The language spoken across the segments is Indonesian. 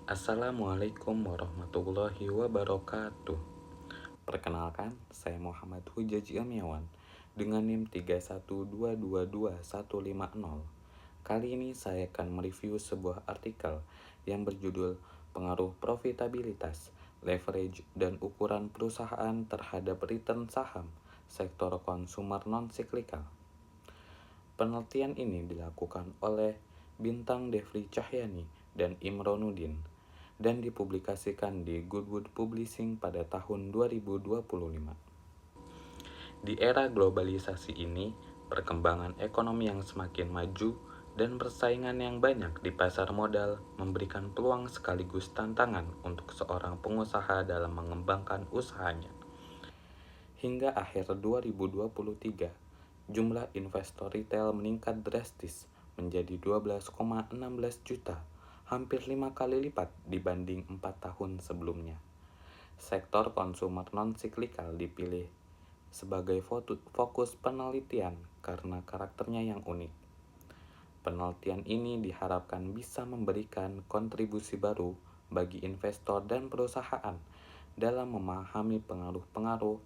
Assalamualaikum warahmatullahi wabarakatuh. Perkenalkan, saya Muhammad Hujaj Ilmiawan dengan NIM 312222150. Kali ini saya akan mereview sebuah artikel yang berjudul Pengaruh Profitabilitas, Leverage, dan Ukuran Perusahaan Terhadap Return Saham Sektor Konsumer Non-Siklikal. Penelitian ini dilakukan oleh Bintang Devri Cahyani dan Imronuddin dan dipublikasikan di Goodwood Publishing pada tahun 2025. Di era globalisasi ini, perkembangan ekonomi yang semakin maju dan persaingan yang banyak di pasar modal memberikan peluang sekaligus tantangan untuk seorang pengusaha dalam mengembangkan usahanya. Hingga akhir 2023, jumlah investor retail meningkat drastis menjadi 12,16 juta, hampir 5 kali lipat dibanding 4 tahun sebelumnya. Sektor konsumer non-siklikal dipilih sebagai fokus penelitian karena karakternya yang unik. Penelitian ini diharapkan bisa memberikan kontribusi baru bagi investor dan perusahaan dalam memahami pengaruh-pengaruh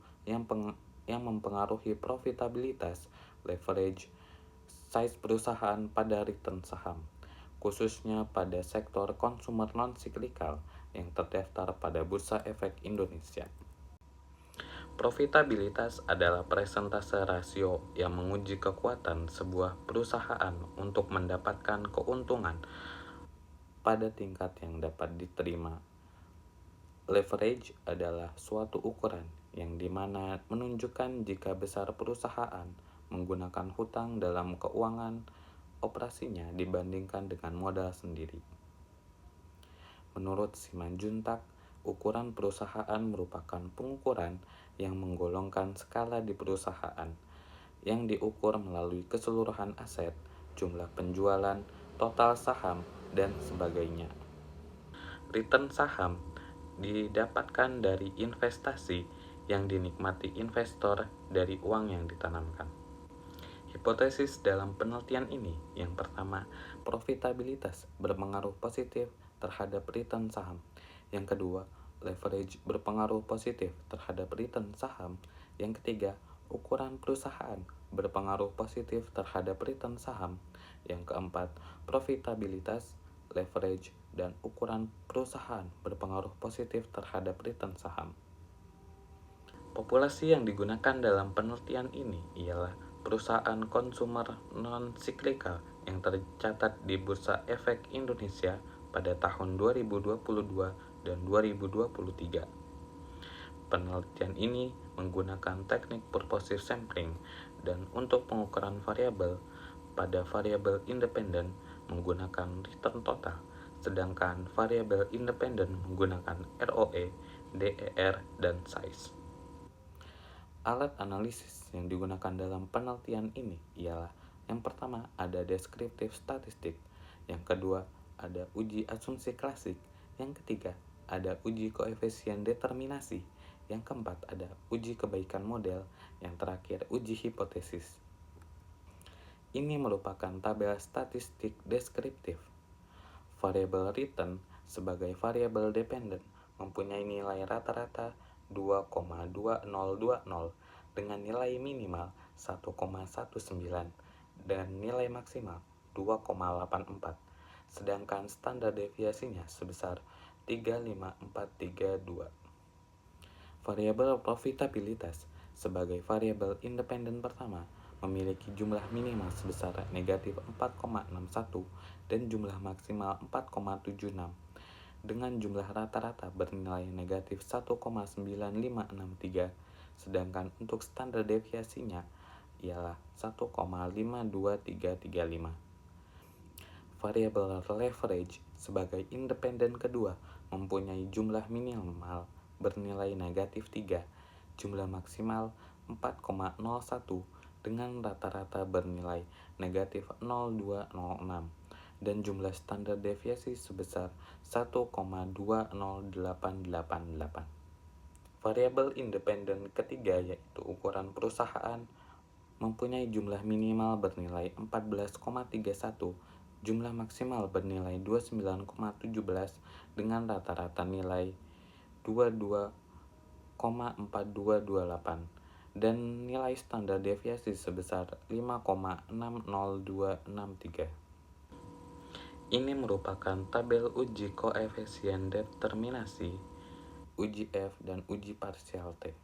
yang mempengaruhi profitabilitas, leverage, size perusahaan pada return saham, khususnya pada sektor konsumer non-siklikal yang terdaftar pada Bursa Efek Indonesia. Profitabilitas adalah persentase rasio yang menguji kekuatan sebuah perusahaan untuk mendapatkan keuntungan pada tingkat yang dapat diterima. Leverage adalah suatu ukuran yang dimana menunjukkan jika besar perusahaan menggunakan hutang dalam keuangan operasinya dibandingkan dengan modal sendiri. Menurut Simanjuntak, ukuran perusahaan merupakan pengukuran yang menggolongkan skala di perusahaan yang diukur melalui keseluruhan aset, jumlah penjualan, total saham, dan sebagainya. Return saham didapatkan dari investasi yang dinikmati investor dari uang yang ditanamkan. Hipotesis dalam penelitian ini yang pertama, profitabilitas berpengaruh positif terhadap return saham. Yang kedua, leverage berpengaruh positif terhadap return saham. Yang ketiga, ukuran perusahaan berpengaruh positif terhadap return saham. Yang keempat, profitabilitas, leverage, dan ukuran perusahaan berpengaruh positif terhadap return saham. Populasi yang digunakan dalam penelitian ini ialah perusahaan konsumer non-siklikal yang tercatat di Bursa Efek Indonesia pada tahun 2022 dan 2023. Penelitian ini menggunakan teknik purposive sampling dan untuk pengukuran variabel pada variabel independen menggunakan return total, sedangkan variabel independen menggunakan ROE, DER, dan size. Alat analisis yang digunakan dalam penelitian ini ialah yang pertama ada deskriptif statistik, yang kedua ada uji asumsi klasik, yang ketiga ada uji koefisien determinasi, yang keempat ada uji kebaikan model, yang terakhir uji hipotesis. Ini merupakan tabel statistik deskriptif. Variabel return sebagai variabel dependen mempunyai nilai rata-rata 2,2020 dengan nilai minimal 1,19 dan nilai maksimal 2,84, sedangkan standar deviasinya sebesar 35432. Variabel profitabilitas sebagai variabel independen pertama memiliki jumlah minimal sebesar negatif 4,61 dan jumlah maksimal 4,76 dengan jumlah rata-rata bernilai negatif 1,9563, sedangkan untuk standar deviasinya ialah 1,52335. Variabel leverage sebagai independen kedua mempunyai jumlah minimal bernilai negatif 3, jumlah maksimal 4,01 dengan rata-rata bernilai negatif 0,206 dan jumlah standar deviasi sebesar 1,20888. Variabel independen ketiga yaitu ukuran perusahaan mempunyai jumlah minimal bernilai 14,31, Jumlah maksimal bernilai 29,17 dengan rata-rata nilai 22,4228 dan nilai standar deviasi sebesar 5,60263. Ini merupakan tabel uji koefisien determinasi, uji F, dan uji parsial T.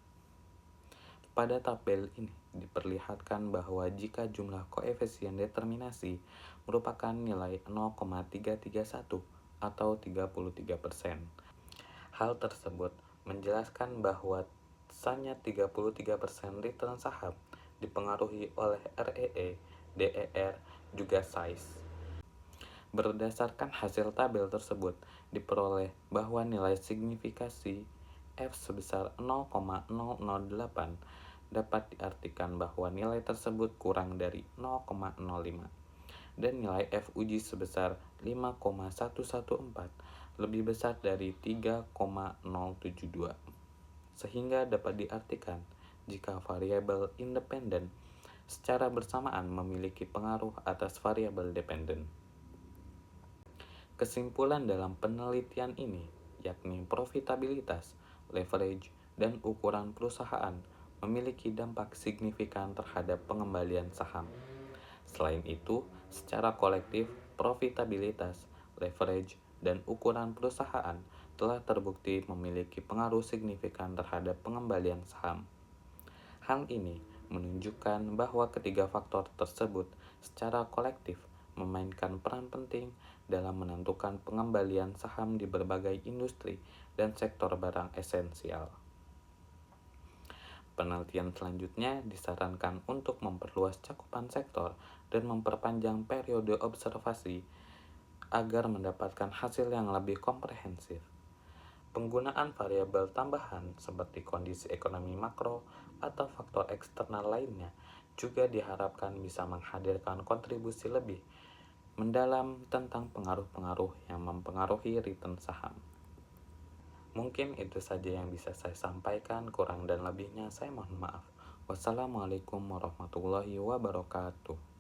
Pada tabel ini diperlihatkan bahwa jika jumlah koefisien determinasi merupakan nilai 0,331 atau 33%. Hal tersebut menjelaskan bahwa sanya 33% return saham dipengaruhi oleh REE, DER, juga size. Berdasarkan hasil tabel tersebut, diperoleh bahwa nilai signifikasi F sebesar 0,008 dapat diartikan bahwa nilai tersebut kurang dari 0,05 dan nilai F uji sebesar 5,114 lebih besar dari 3,072, sehingga dapat diartikan jika variabel independen secara bersamaan memiliki pengaruh atas variabel dependen. Kesimpulan dalam penelitian ini yakni profitabilitas, leverage, dan ukuran perusahaan memiliki dampak signifikan terhadap pengembalian saham. Selain itu, secara kolektif, profitabilitas, leverage, dan ukuran perusahaan telah terbukti memiliki pengaruh signifikan terhadap pengembalian saham. Hal ini menunjukkan bahwa ketiga faktor tersebut secara kolektif memainkan peran penting dalam menentukan pengembalian saham di berbagai industri dan sektor barang esensial. Penelitian selanjutnya disarankan untuk memperluas cakupan sektor dan memperpanjang periode observasi agar mendapatkan hasil yang lebih komprehensif. Penggunaan variabel tambahan seperti kondisi ekonomi makro atau faktor eksternal lainnya juga diharapkan bisa menghadirkan kontribusi lebih mendalam tentang pengaruh-pengaruh yang mempengaruhi return saham. Mungkin itu saja yang bisa saya sampaikan, kurang dan lebihnya saya mohon maaf. Wassalamualaikum warahmatullahi wabarakatuh.